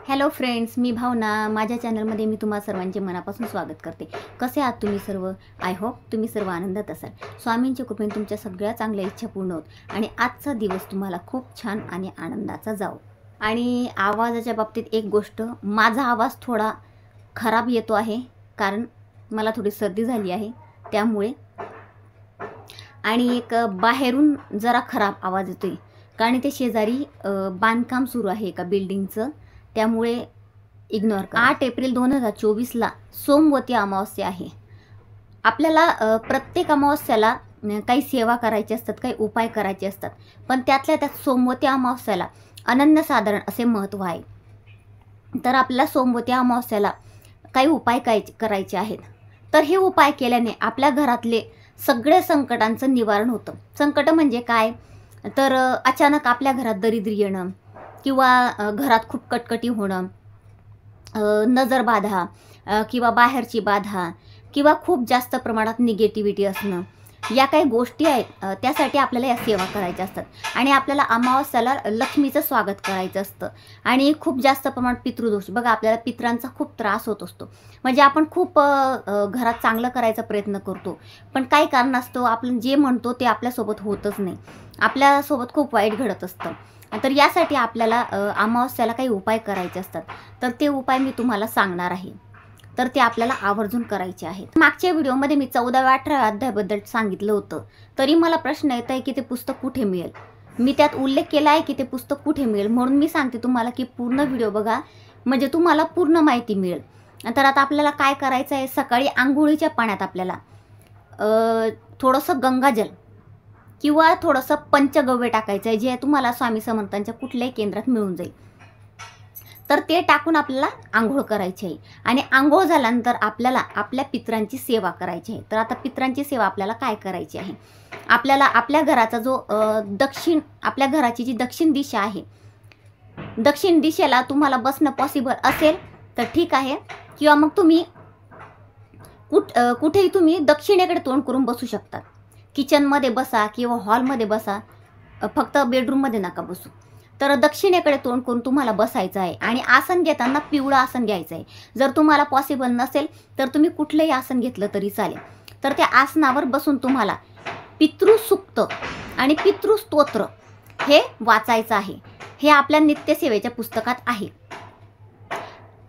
Hello friends, मी भावना. माझ्या चॅनलमध्ये मी तुम्हा सर्वांचे मनापासून स्वागत करते. कसे आहात तुम्ही सर्व? आय होप तुम्ही सर्व आनंदात असाल. स्वामींच्या कृपेने तुमच्या सगळ्या चांगल्या इच्छा पूर्ण होत आणि आजचा दिवस तुम्हाला खूप छान आणि आनंदाचा जाओ. आणि आवाजाच्या बाबतीत एक गोष्ट, माझा आवाज थोडा खराब येतो आहे कारण मला थोडी सर्दी झाली आहे त्यामुळे, आणि एक बाहेरून जरा खराब आवाज येतोय कारण ते शेजारी बांधकाम सुरू आहे एका बिल्डिंगचं, त्यामुळे इग्नोर करा. 8 एप्रिल 2024ला सोमवती अमावस्या आहे. आपल्याला प्रत्येक अमावस्याला काही सेवा करायची असतात, काही उपाय करायचे असतात, पण त्यातल्या त्यात सोमवती अमावस्याला अनन्यसाधारण असे महत्त्व आहे. तर आपल्याला सोमवती अमावस्याला काही उपाय करायचे आहेत. तर हे उपाय केल्याने आपल्या घरातले सगळे संकटांचं निवारण होतं. संकट म्हणजे काय? तर अचानक आपल्या घरात दरिद्री येणं, किंवा घरात खूप कटकटी होणं, नजरबाधा, किंवा बाहेरची बाधा, किंवा खूप जास्त प्रमाणात निगेटिव्हिटी असणं, या काही गोष्टी आहेत. त्यासाठी आपल्याला या सेवा करायच्या असतात. आणि आपल्याला अमावस्याला लक्ष्मीचं स्वागत करायचं असतं. आणि खूप जास्त प्रमाणात पितृदोष, बघा आपल्याला पितरांचा खूप त्रास होत असतो. म्हणजे आपण खूप घरात चांगलं करायचा प्रयत्न करतो, पण काही कारणास्तव आपण जे म्हणतो ते आपल्यासोबत होतच नाही, आपल्यासोबत खूप वाईट घडत असतं. तर यासाठी आपल्याला अमावस्याला काही उपाय करायचे असतात. तर ते उपाय मी तुम्हाला सांगणार आहे. तर ते आपल्याला आवर्जून करायचे आहेत. मागच्या व्हिडिओमध्ये मी 14व्या 18व्या अध्यायाबद्दल सांगितलं होतं, तरी मला प्रश्न येत आहे की ते पुस्तक कुठे मिळेल. मी त्यात उल्लेख केला आहे की ते पुस्तक कुठे मिळेल, म्हणून मी सांगते तुम्हाला की पूर्ण व्हिडिओ बघा, म्हणजे तुम्हाला पूर्ण माहिती मिळेल. तर आता आपल्याला काय करायचं आहे, सकाळी आंघोळीच्या पाण्यात आपल्याला थोडंसं गंगाजल किंवा थोडंसं पंचगव्य टाकायचं आहे, जे तुम्हाला स्वामी समर्थांच्या कुठल्याही केंद्रात मिळून जाईल. तर ते टाकून आपल्याला आंघोळ करायची आहे. आणि आंघोळ झाल्यानंतर आपल्याला आपल्या पितरांची सेवा करायची आहे. तर आता पितरांची सेवा आपल्याला काय करायची आहे, आपल्याला आपल्या घराचा जो आपल्या घराची जी दक्षिण दिशा आहे, दक्षिण दिशेला तुम्हाला बसणं पॉसिबल असेल तर ठीक आहे, किंवा मग तुम्ही कुठेही तुम्ही दक्षिणेकडे तोंड करून बसू शकता. किचनमध्ये बसा किंवा हॉलमध्ये बसा, फक्त बेडरूममध्ये नका बसू. तर दक्षिणेकडे तोंड करून तुम्हाला बसायचं आहे. आणि आसन घेताना पिवळं आसन घ्यायचं आहे. जर तुम्हाला पॉसिबल नसेल तर तुम्ही कुठलंही आसन घेतलं तरी चालेल. तर त्या आसनावर बसून तुम्हाला पितृसूक्त आणि पितृस्तोत्र हे वाचायचं आहे. हे आपल्या नित्यसेवेच्या पुस्तकात आहे.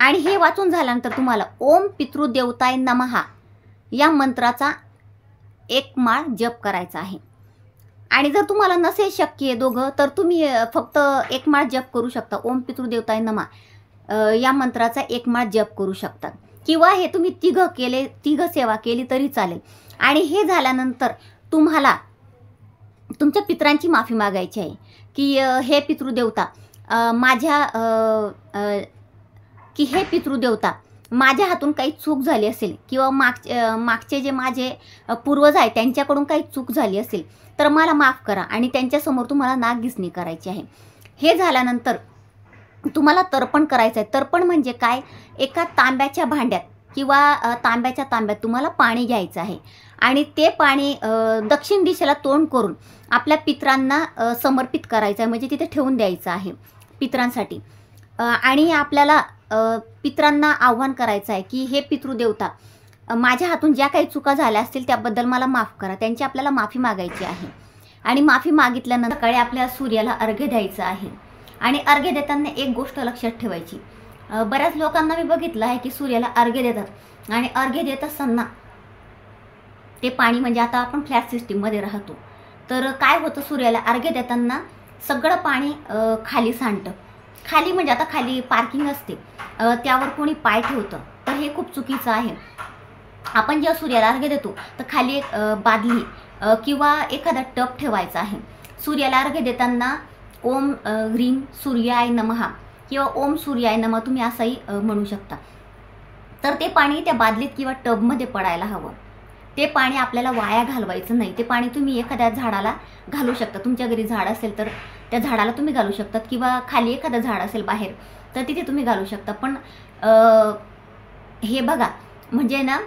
आणि हे वाचून झाल्यानंतर तुम्हाला ओम पितृदेवताय नमः या मंत्राचा 1 माळ जप करायचा आहे. आणि जर तुम्हाला नसेल शक्य दोघं, तर तुम्ही फक्त 1 माळ जप करू शकता. ओम पितृदेवताय नमः या मंत्राचा 1 माळ जप करू शकता, किंवा हे तुम्ही तिघ सेवा केली तरी चालेल. आणि हे झाल्यानंतर तुम्हाला तुमच्या पितरांची माफी मागायची आहे की हे पितृदेवता माझ्या हातून काही चूक झाली असेल, किंवा मागचे जे माझे पूर्वज आहेत त्यांच्याकडून काही चूक झाली असेल तर मला माफ करा. आणि त्यांच्यासमोर तुम्हाला नागघिसणी करायची आहे. हे झाल्यानंतर तुम्हाला तर्पण करायचं आहे. तर्पण म्हणजे काय? एका तांब्याच्या भांड्यात किंवा तांब्याच्या तांब्यात तुम्हाला पाणी घ्यायचं आहे. आणि ते पाणी दक्षिण दिशेला तोंड करून आपल्या पितरांना समर्पित करायचं आहे, म्हणजे तिथे ठेवून द्यायचं आहे पितरांसाठी. आणि आपल्याला पितरांना आव्हान करायचं आहे की हे पितृदेवता, माझ्या हातून ज्या काही चुका झाल्या असतील त्याबद्दल मला माफ करा. त्यांची आपल्याला माफी मागायची आहे. आणि माफी मागितल्यानंतर सकाळी आपल्या सूर्याला अर्घ्य द्यायचं आहे. आणि अर्घ्य देताना एक गोष्ट लक्षात ठेवायची, बऱ्याच लोकांना मी बघितलं आहे की सूर्याला अर्घ्य देतात, आणि अर्घ्य देत असताना ते पाणी, म्हणजे आता आपण फ्लॅट सिस्टीममध्ये राहतो, तर काय होतं, सूर्याला अर्घ्य देताना सगळं पाणी खाली सांडतं. खाली म्हणजे आता खाली पार्किंग असते, त्यावर कोणी पाय ठेवतं, तर हे खूप चुकीचं आहे. आपण जेव्हा सूर्याला अर्घ्य देतो तर खाली एक बादली किंवा एखादा टब ठेवायचा आहे. सूर्याला अर्घ्य देताना ओम ह्रीं सूर्याय नमः किंवा ओम सूर्याय नमः तुम्ही असंही म्हणू शकता. तर ते पाणी त्या बादलीत किंवा टबमध्ये पडायला हवं. ते पाणी आपल्याला वाया घालवायचं नाही. ते पाणी तुम्ही एखाद्या झाडाला घालू शकता. तुमच्या घरी झाड असेल तर त्या झाडाला तुम्ही घालू शकता, किंवा खाली एखादं झाड असेल बाहेर तर तिथे तुम्ही घालू शकता. पण हे बघा, म्हणजे ना,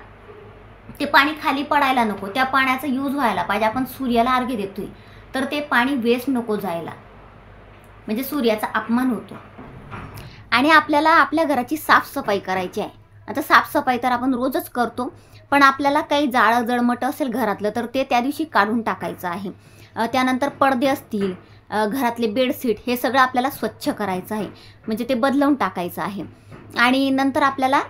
ते पाणी खाली पडायला नको, त्या पाण्याचा यूज व्हायला पाहिजे. आपण सूर्याला अर्घ्य देतोय तर ते पाणी वेस्ट नको जायला, म्हणजे सूर्याचा अपमान होतो. आणि आपल्याला आपल्या घराची साफसफाई करायची आहे. आता साफसफाई तर आपण रोजच करतो, पण आपल्याला काही जाळं जळमट असेल घरातलं तर ते त्या दिवशी काढून टाकायचं आहे. त्यानंतर पडदे असतील, घरातले बेडशीट, हे सगळं आपल्याला स्वच्छ करायचं आहे, म्हणजे ते बदलवून टाकायचं आहे. आणि नंतर आपल्याला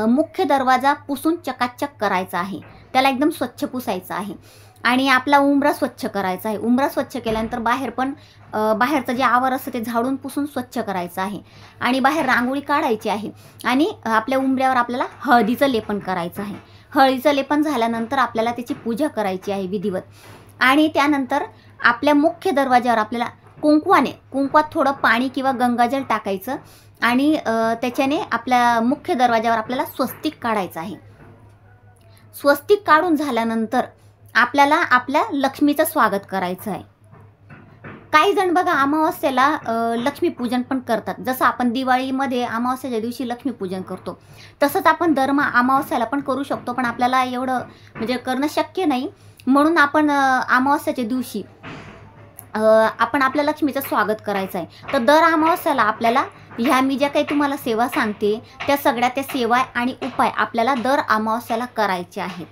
मुख्य दरवाजा पुसून चकाचक करायचा आहे, त्याला एकदम स्वच्छ पुसायचं आहे. आणि आपला उंबरा स्वच्छ करायचा आहे. उंबरा स्वच्छ केल्यानंतर बाहेर पण बाहेरचं जे आवर असतं ते झाडून पुसून स्वच्छ करायचं आहे. आणि बाहेर रांगोळी काढायची आहे. आणि आपल्या उंबऱ्यावर आपल्याला हळदीचं लेपन करायचं आहे. हळदीचं लेपन झाल्यानंतर आपल्याला त्याची पूजा करायची आहे विधिवत. आणि त्यानंतर आपल्या मुख्य दरवाजावर आपल्याला कुंकवात थोडं पाणी किंवा गंगाजल टाकायचं आणि त्याच्याने आपल्या मुख्य दरवाजावर आपल्याला स्वस्तिक काढायचं आहे. स्वस्तिक काढून झाल्यानंतर आपल्याला आपल्या लक्ष्मीचं स्वागत करायचं आहे. काही जण बघा अमावस्येला लक्ष्मीपूजन पण करतात. जसं आपण दिवाळीमध्ये अमावस्येच्या दिवशी लक्ष्मीपूजन करतो, तसंच आपण दर अमावस्याला पण करू शकतो, पण आपल्याला एवढं म्हणजे करणं शक्य नाही. म्हणून आपण अमावस्याच्या दिवशी आपण आपल्या लक्ष्मीचं स्वागत करायचं आहे. तर दर अमावस्याला आपल्याला ह्या मी ज्या काही तुम्हाला सेवा सांगते त्या सगळ्या त्या सेवा आणि उपाय आपल्याला दर अमावस्याला करायचे आहेत.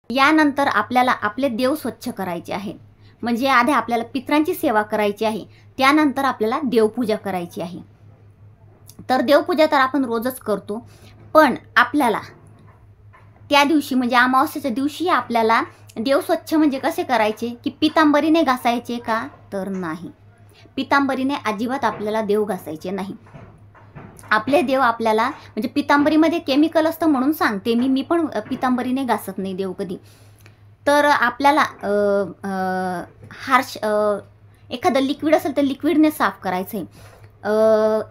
यानंतर आपल्याला आपले देव स्वच्छ करायचे आहेत. म्हणजे आधी आपल्याला पितरांची सेवा करायची आहे, त्यानंतर आपल्याला देवपूजा करायची आहे. तर देवपूजा तर आपण रोजच करतो, पण आपल्याला त्या दिवशी म्हणजे अमावस्येच्या दिवशी आपल्याला देव स्वच्छ म्हणजे कसे करायचे की पितांबरीने घासायचे का? तर नाही, पितांबरीने अजिबात आपल्याला देव घासायचे नाही. आपले देव आपल्याला म्हणजे पितांबरीमध्ये केमिकल असतं म्हणून सांगते मी पण पितांबरीने घासत नाही देव कधी. तर आपल्याला एखादं लिक्विड असेल तर लिक्विडने साफ करायचं आहे.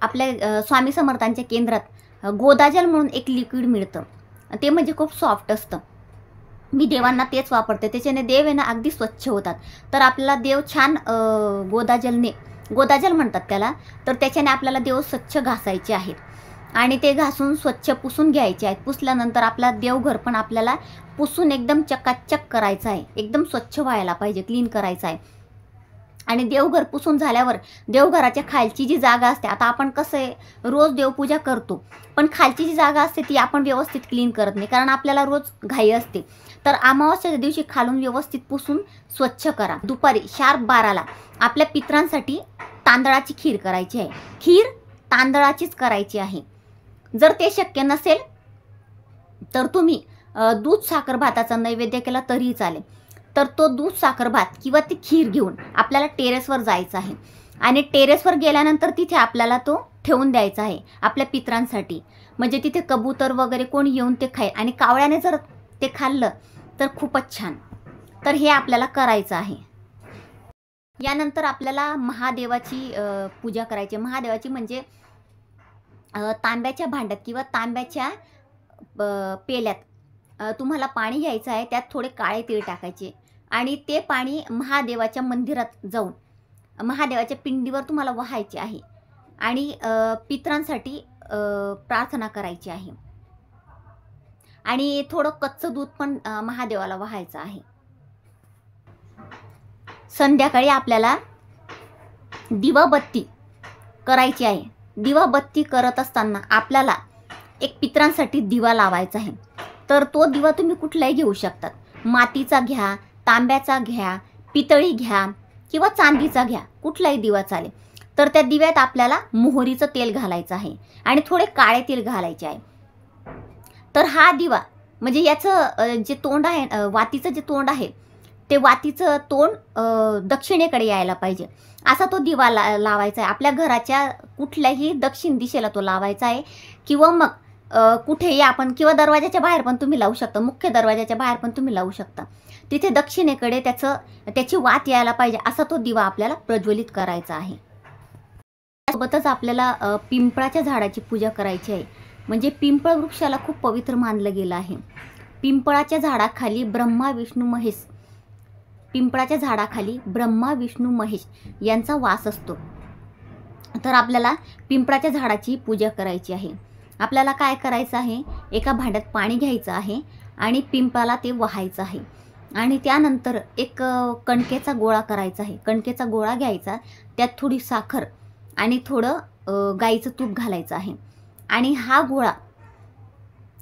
आपल्या स्वामी समर्थांच्या केंद्रात गोदाजल म्हणून एक लिक्विड मिळतं, ते म्हणजे खूप सॉफ्ट असतं. मी देवांना तेच वापरते, त्याच्याने देव आहे ना अगदी स्वच्छ होतात. तर आपल्याला देव छान गोदाजल म्हणतात त्याला, तर त्याच्याने आपल्याला देव स्वच्छ घासायचे आहेत. आणि ते घासून स्वच्छ पुसून घ्यायचे आहेत. पुसल्यानंतर आपला देवघर पण आपल्याला पुसून एकदम चकाचक करायचं आहे, एकदम स्वच्छ व्हायला पाहिजे, क्लीन करायचं आहे. आणि देवघर पुसून झाल्यावर देवघराच्या खालची जी जागा असते, आता आपण कसं आहे रोज देवपूजा करतो, पण खालची जी जागा असते ती आपण व्यवस्थित क्लीन करत नाही, कारण आपल्याला रोज घाई असते. तर अमावस्येच्या दिवशी खालून व्यवस्थित पुसून स्वच्छ करा. दुपारी शार्प 12ला आपल्या पितरांसाठी तांदळाची खीर करायची आहे. खीर तांदळाचीच करायची आहे. जर ते शक्य नसेल तर तुम्ही दूध साखर भाताचा नैवेद्य केला तरीही चालेल. तर तो दूध साखर भात किंवा ती खीर घेऊन आपल्याला टेरेसवर जायचं आहे. आणि टेरेसवर गेल्यानंतर तिथे आपल्याला तो ठेवून द्यायचा आहे आपल्या पितरांसाठी. म्हणजे तिथे कबूतर वगैरे कोणी येऊन ते खाईल, आणि कावळ्याने जर ते खाल्लं तर खूपच छान. तर हे आपल्याला करायचं आहे. यानंतर आपल्याला महादेवाची पूजा करायची. महादेवाची म्हणजे तांब्याच्या भांड्यात किंवा तांब्याच्या पेल्यात तुम्हाला पाणी घ्यायचं आहे. त्यात थोडे काळे तीळ टाकायचे आणि ते पाणी महादेवाच्या मंदिरात जाऊन महादेवाच्या पिंडीवर तुम्हाला वाहायचे आहे आणि पितरांसाठी प्रार्थना करायची आहे. आणि थोडं कच्चं दूध पण महादेवाला वाहायचं आहे. संध्याकाळी आपल्याला दिवाबत्ती करायची आहे. दिवाबत्ती करत असताना आपल्याला एक पितरांसाठी दिवा लावायचा आहे. तर तो दिवा तुम्ही कुठलाही घेऊ शकतात. मातीचा घ्या, तांब्याचा घ्या, पितळी घ्या किंवा चांदीचा घ्या, कुठलाही दिवा चालेल. तर त्या दिव्यात आपल्याला मोहरीचं तेल घालायचं आहे आणि थोडे काळे तेल घालायचे आहे. तर हा दिवा म्हणजे याचं जे तोंड आहे, वातीचं जे तोंड आहे, ते वातीचं तोंड दक्षिणेकडे यायला पाहिजे असा तो दिवा लावायचा आहे. आपल्या घराच्या कुठल्याही दक्षिण दिशेला तो लावायचा आहे. किंवा मग कुठेही आपण दरवाजाच्या बाहेर पण तुम्ही लावू शकता, मुख्य दरवाजाच्या बाहेर पण तुम्ही लावू शकता. तिथे दक्षिणेकडे त्याची वात यायला पाहिजे असा तो दिवा आपल्याला प्रज्वलित करायचा आहे. त्यासोबतच आपल्याला पिंपळाच्या झाडाची पूजा करायची आहे. म्हणजे पिंपळ वृक्षाला खूप पवित्र मानलं गेलं आहे. पिंपळाच्या झाडाखाली ब्रह्मा विष्णू महेश यांचा वास असतो. तर आपल्याला पिंपळाच्या झाडाची पूजा करायची आहे. आपल्याला काय करायचं आहे, एका भांड्यात पाणी घ्यायचं आहे आणि पिंपळाला ते वाहायचं आहे. आणि त्यानंतर एक कणकेचा गोळा करायचा आहे. कणकेचा गोळा घ्यायचा, त्यात थोडी साखर आणि थोडं गाईचं तूप घालायचं आहे. आणि हा गोळा,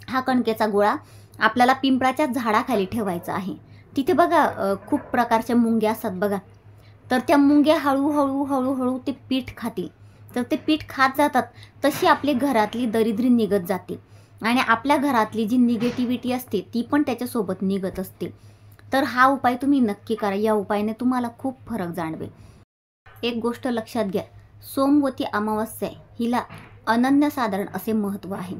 हा कणकेचा गोळा आपल्याला पिंपळाच्या झाडाखाली ठेवायचा आहे. तिथे बघा खूप प्रकारच्या मुंग्या असतात बघा. तर त्या मुंग्या हळूहळू हळूहळू ते पीठ खातील. तर ते पीठ खात जातात तशी आपली घरातली दरिद्री निघत जाते आणि आपल्या घरातली जी निगेटिव्हिटी असते ती पण त्याच्यासोबत निघत असते. तर हा उपाय तुम्ही नक्की करा. या उपायाने तुम्हाला खूप फरक जाणवेल. एक गोष्ट लक्षात घ्या, सोमवती अमावस्या हिला अनन्यसाधारण असे महत्त्व आहे.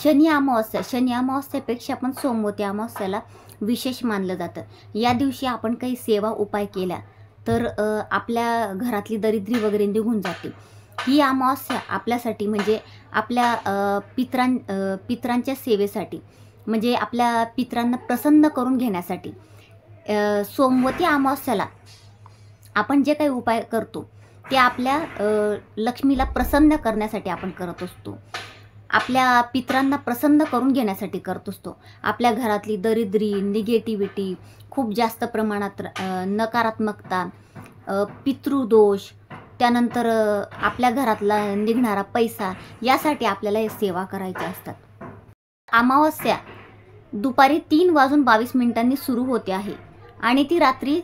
शनी अमावस्यापेक्षा पण सोमवती अमावस्याला विशेष मानलं जातं. या दिवशी आपण काही सेवा उपाय केल्या तर आपल्या घरातली दरिद्री वगैरे निघून जाते. ही अमावस्या आपल्यासाठी म्हणजे आपल्या पितरांच्या सेवेसाठी, म्हणजे आपल्या पितरांना प्रसन्न करून घेण्यासाठी, सोमवती अमावस्याला आपण जे काही उपाय करतो ते आपल्या लक्ष्मीला प्रसन्न करण्यासाठी आपण करत असतो. आपल्या पितरांना प्रसन्न करून घेण्यासाठी करत असतो. आपल्या घरातली दरिद्री, निगेटिव्हिटी, खूप जास्त प्रमाणात नकारात्मकता, पितृदोष, त्यानंतर आपल्या घरातला निघणारा पैसा, यासाठी आपल्याला हे सेवा करायच्या असतात. अमावस्या दुपारी 3:22 सुरू होते आहे आणि ती रात्री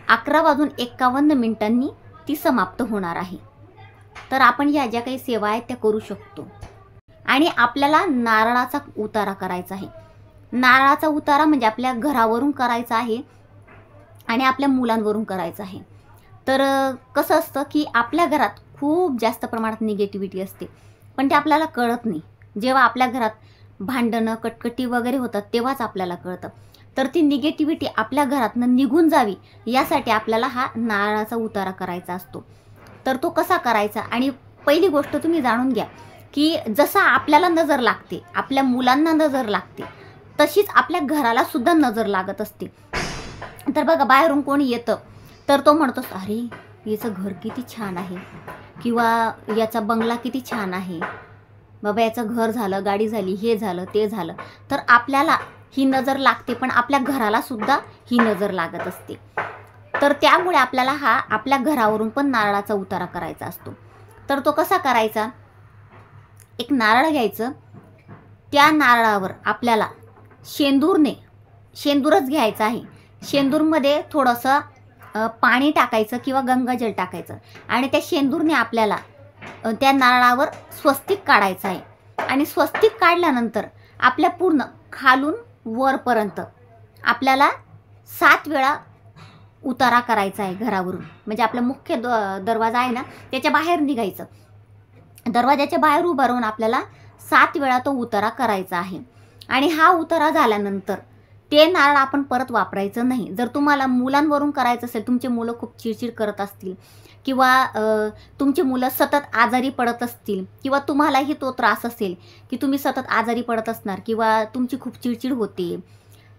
11:51 ती समाप्त होणार आहे. तर आपण ह्या ज्या काही सेवा आहेत त्या करू शकतो. आणि आपल्याला नारळाचा उतारा करायचा आहे. नारळाचा उतारा म्हणजे आपल्या घरावरून करायचा आहे आणि आपल्या मुलांवरून करायचा आहे. तर कसं असतं की आपल्या घरात खूप जास्त प्रमाणात निगेटिव्हिटी असते, पण ते आपल्याला कळत नाही. जेव्हा आपल्या घरात भांडणं, कटकटी वगैरे होतात तेव्हाच आपल्याला कळतं. तर ती निगेटिव्हिटी आपल्या घरातनं निघून जावी यासाठी आपल्याला हा नारळाचा उतारा करायचा असतो. तर तो कसा करायचा, आणि पहिली गोष्ट तुम्ही जाणून घ्या की जसा आपल्याला नजर लागते, आपल्या मुलांना नजर लागते, तशीच आपल्या घराला सुद्धा नजर लागत असते. तर बघा, बाहेरून कोणी येतं तर तो म्हणतो, अरे याचं घर किती छान आहे, किंवा याचा बंगला किती छान आहे, बाबा याचं घर झालं, गाडी झाली, हे झालं, ते झालं. तर आपल्याला ही नजर लागते, पण आपल्या घराला सुद्धा ही नजर लागत असते. तर त्यामुळे आपल्याला हा आपल्या घरावरून पण नारळाचा उतारा करायचा असतो. तर तो कसा करायचा, एक नारळ घ्यायचं, त्या नारळावर आपल्याला शेंदूरच घ्यायचा आहे. शेंदूरमध्ये थोडंसं पाणी टाकायचं किंवा गंगाजल टाकायचं आणि त्या शेंदूरने आपल्याला त्या नारळावर स्वस्तिक काढायचं आहे. आणि स्वस्तिक काढल्यानंतर आपल्या पूर्ण खालून वरपर्यंत आपल्याला 7 वेळा उतारा करायचा आहे घरावरून. म्हणजे आपला मुख्य दरवाजा आहे ना, त्याच्या बाहेर निघायचं. दरवाजाच्या बाहेर उभं राहून आपल्याला 7 वेळा तो उतारा करायचा आहे. आणि हा उतारा झाल्यानंतर ते नारळ आपण परत वापरायचं नाही. जर तुम्हाला मुलांवरून करायचं असेल, तुमचे मुलं खूप चिडचिड करत असतील, किंवा तुमची मुलं सतत आजारी पडत असतील, किंवा तुम्हालाही तो त्रास असेल की तुम्ही सतत आजारी पडत असणार, किंवा तुमची खूप चिडचिड होते,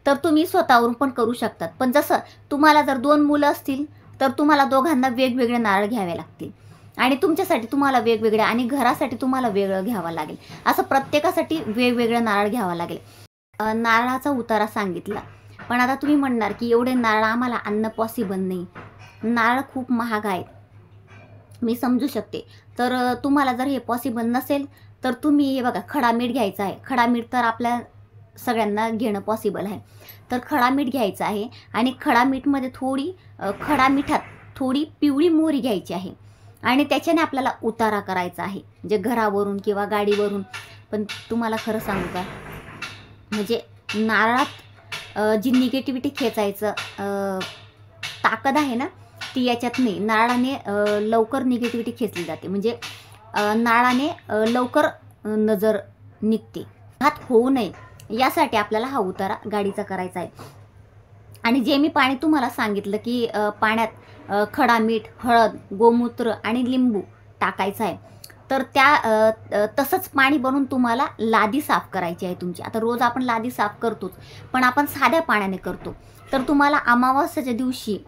तर तुम्ही स्वतःवरून पण करू शकतात. पण जसं तुम्हाला जर 2 मुलं असतील तर तुम्हाला दोघांना वेगवेगळे नारळ घ्यावे लागतील, आणि तुमच्यासाठी तुम्हाला वेगवेगळे, आणि घरासाठी तुम्हाला वेगळं घ्यावं लागेल. असं प्रत्येकासाठी वेगवेगळं नारळ घ्यावं लागेल. नारळाचा उतारा सांगितला. पण आता तुम्ही म्हणणार की एवढे नारळ आम्हाला आणणं पॉसिबल नाही, नारळ खूप महाग आहेत. मी समजू शकते. तर तुम्हाला जर हे पॉसिबल नसेल तर तुम्ही हे बघा, खडा मीठ घ्यायचा आहे. खडा मीठ तर आपल्या सगळ्यांना घेणं पॉसिबल आहे. तर खडा मीठ घ्यायचं आहे, आणि खडा मीठमध्ये खडा मिठात थोडी पिवळी मोहरी घ्यायची आहे, आणि त्याच्याने आपल्याला उतारा करायचा आहे, म्हणजे घरावरून किंवा गाडीवरून. पण तुम्हाला खरं सांगू का, म्हणजे नारळात जी निगेटिव्हिटी खेचायचं ताकद आहे ना, ती याच्यात नाही. नारळाने लवकर निगेटिव्हिटी खेचली जाते, म्हणजे नारळाने लवकर नजर निघते. हात होऊ नये यासाठी आपल्याला हा उतारा गाडीचा करायचा आहे. आणि जे मी पाणी तुम्हाला सांगितलं की पाण्यात खडा मीठ, हळद, गोमूत्र आणि लिंबू टाकायचं आहे, तर तसंच पाणी बनवून तुम्हाला लादी साफ करायची आहे तुमची. आता रोज आपण लादी साफ करतोच, पण आपण साध्या पाण्याने करतो. तर तुम्हाला अमावस्येच्या दिवशी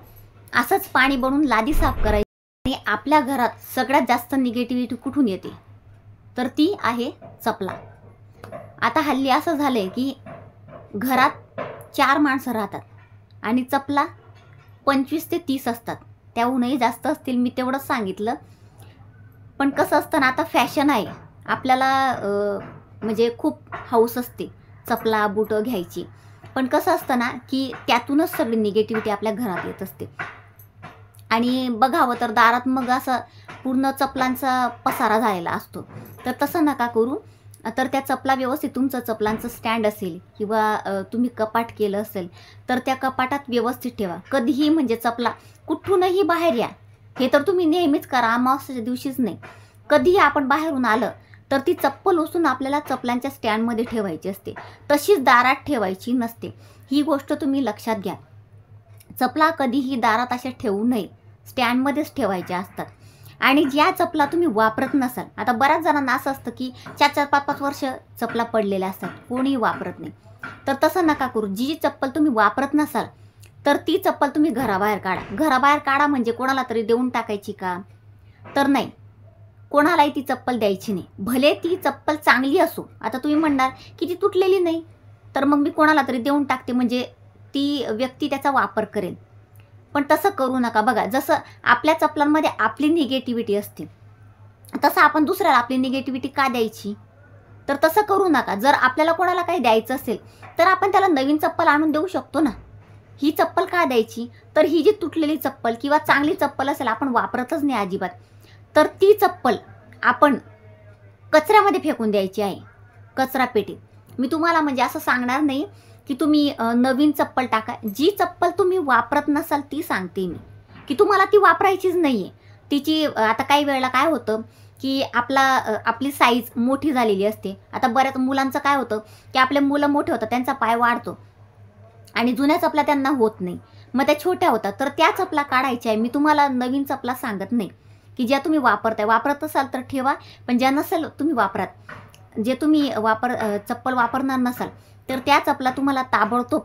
असंच पाणी बनवून लादी साफ करायची. आणि आपल्या घरात सगळ्यात जास्त निगेटिव्हिटी कुठून येते, तर ती आहे चपला. आता हल्ली असं झालंय की घरात 4 माणसं राहतात आणि चपला 25 ते 30 असतात, त्याहूनही जास्त असतील, मी तेवढंच सांगितलं. पण कसं असतं ना, आता फॅशन आहे, आपल्याला म्हणजे खूप हौस असते चपला बुटं घ्यायची, पण कसं असतं ना की त्यातूनच सगळी निगेटिव्हिटी आपल्या घरात येत असते. आणि बघावं तर दारात मग असं पूर्ण चपलांचा पसारा झालेला असतो. तर तसं नका करू. तर त्या चपला व्यवस्थित तुमचं चपलांचं स्टँड असेल किंवा तुम्ही कपाट केलं असेल तर त्या कपाटात व्यवस्थित ठेवा. कधीही म्हणजे चपला कुठूनही बाहेर या, हे तर तुम्ही नेहमीच करा, अमावास्येच्या दिवशीच नाही. कधीही आपण बाहेरून आलं तर ती चप्पल उचलून आपल्याला चपलांच्या स्टँडमध्ये ठेवायची असते, तशीच दारात ठेवायची नसते. ही गोष्ट तुम्ही लक्षात घ्या. चपला कधीही दारात अशा ठेवू नये, स्टँडमध्येच ठेवायच्या असतात. आणि ज्या चपला तुम्ही वापरत नसाल, आता बऱ्याच जणांना असं असतं की 4-4, 5-5 वर्ष चपला पडलेल्या असतात, कोणीही वापरत नाही. तर तसं नका करू. जी चप्पल तुम्ही वापरत नसाल तर ती चप्पल तुम्ही घराबाहेर काढा. घराबाहेर काढा म्हणजे कोणाला तरी देऊन टाकायची का? तर नाही, कोणालाही ती चप्पल द्यायची नाही. भले ती चप्पल चांगली असो, आता तुम्ही म्हणणार की ती तुटलेली नाही, तर मग मी कोणाला तरी देऊन टाकते म्हणजे ती व्यक्ती त्याचा वापर करेल. पण तसं करू नका. बघा, जसं आपल्या चपलांमध्ये आपली निगेटिव्हिटी असते, तसं आपण दुसऱ्याला आपली निगेटिव्हिटी का द्यायची? तर तसं करू नका. जर आपल्याला कोणाला काही द्यायचं असेल तर आपण त्याला नवीन चप्पल आणून देऊ शकतो ना. ही चप्पल का द्यायची? तर ही जी तुटलेली चप्पल किंवा चांगली चप्पल असेल, आपण वापरतच नाही अजिबात, तर ती चप्पल आपण कचऱ्यामध्ये फेकून द्यायची आहे, कचरा पेटीत. मी तुम्हाला म्हणजे असं सांगणार नाही की तुम्ही नवीन चप्पल टाका. जी चप्पल तुम्ही वापरत नसाल ती सांगते मी, की तुम्हाला ती वापरायचीच नाही आहे. तिची आता काही वेळेला काय होतं की आपली साईज मोठी झालेली असते. आता बऱ्याच मुलांचं काय होतं की आपले मुलं मोठे होतात, त्यांचा पाय वाढतो आणि जुन्या चपला त्यांना होत नाही, मग त्या छोट्या होतात. तर त्या चपला काढायच्या आहे. मी तुम्हाला नवीन चपला सांगत नाही, की ज्या तुम्ही वापरत असाल तर ठेवा, पण ज्या नसेल तुम्ही वापरात. जे तुम्ही चप्पल वापरणार नसाल तर त्या चपला तुम्हाला ताबडतोब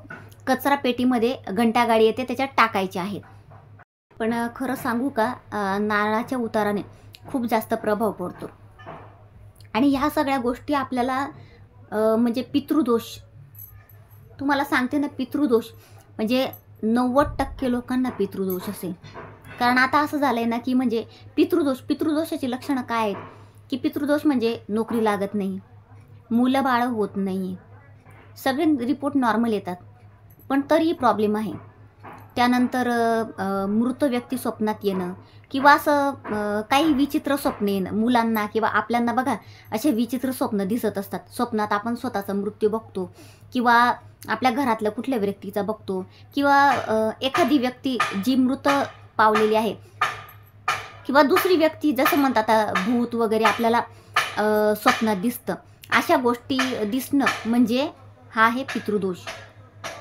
कचरा पेटीमध्ये घंटागाडी येते त्याच्यात टाकायच्या आहेत. पण खरं सांगू का, नारळाच्या उताराने खूप जास्त प्रभाव पडतो. आणि ह्या सगळ्या गोष्टी आपल्याला म्हणजे पितृदोष, तुम्हाला सांगते ना, पितृदोष म्हणजे 90% लोकांना पितृदोष असेल. कारण आता असं झालं आहे ना की म्हणजे पितृदोषाची लक्षणं काय आहेत की पितृदोष म्हणजे नोकरी लागत नाही, मुलं बाळं होत नाही, सगळे रिपोर्ट नॉर्मल येतात पण तरीही प्रॉब्लेम आहे. त्यानंतर मृत व्यक्ती स्वप्नात येणं किंवा असं काही विचित्र स्वप्न येणं मुलांना किंवा आपल्यांना. बघा, असे विचित्र स्वप्न दिसत असतात. स्वप्नात आपण स्वतःचा मृत्यू बघतो किंवा आपल्या घरातल्या कुठल्या व्यक्तीचा बघतो किंवा एखादी व्यक्ती जी मृत पावलेली आहे किंवा दुसरी व्यक्ती, जसं म्हणतात भूत वगैरे आपल्याला स्वप्नात दिसतं. अशा गोष्टी दिसणं म्हणजे हा आहे पितृदोष.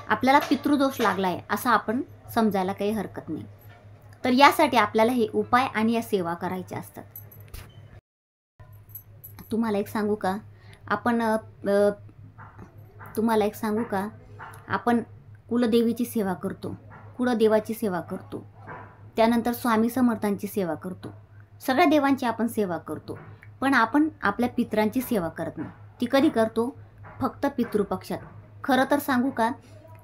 आपल्याला पितृदोष लागला आहे असं आपण समजायला काही हरकत नाही. तर यासाठी आपल्याला हे उपाय आणि या सेवा करायच्या असतात. तुम्हाला एक सांगू का, आपण कुलदेवीची सेवा करतो, कुलदेवाची सेवा करतो, त्यानंतर स्वामी समर्थांची सेवा करतो, सगळ्या देवांची आपण सेवा करतो, पण आपण आपल्या पितरांची सेवा करत नाही. ती कधी करतो? फक्त पितृपक्षात. खरं तर सांगू का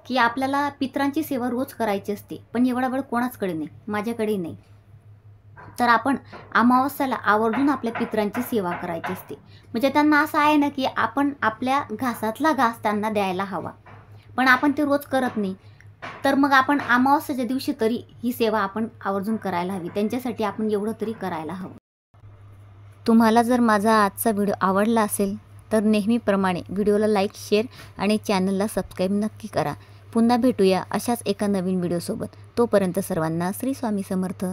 की आपल्याला पितरांची सेवा रोज करायची असते, पण एवढा वेळ कोणाचकडे नाही, माझ्याकडे नाही. तर आपण अमावस्याला आवर्जून आपल्या पितरांची सेवा करायची असते. म्हणजे त्यांना असं आहे ना की आपण आपल्या घासातला घास त्यांना द्यायला हवा, पण आपण ते रोज करत नाही. तर मग आपण अमावस्याच्या दिवशी तरी ही सेवा आपण आवर्जून करायला हवी. त्यांच्यासाठी आपण एवढं तरी करायला हवं. तुम्हाला जर माझा आजचा व्हिडिओ आवडला असेल तर नेहमीप्रमाणे व्हिडिओला लाईक, शेअर आणि चॅनलला सबस्क्राईब नक्की करा. पुन्हा भेटूया अशाच एका नवीन व्हिडिओसोबत. तोपर्यंत सर्वांना श्री स्वामी समर्थ.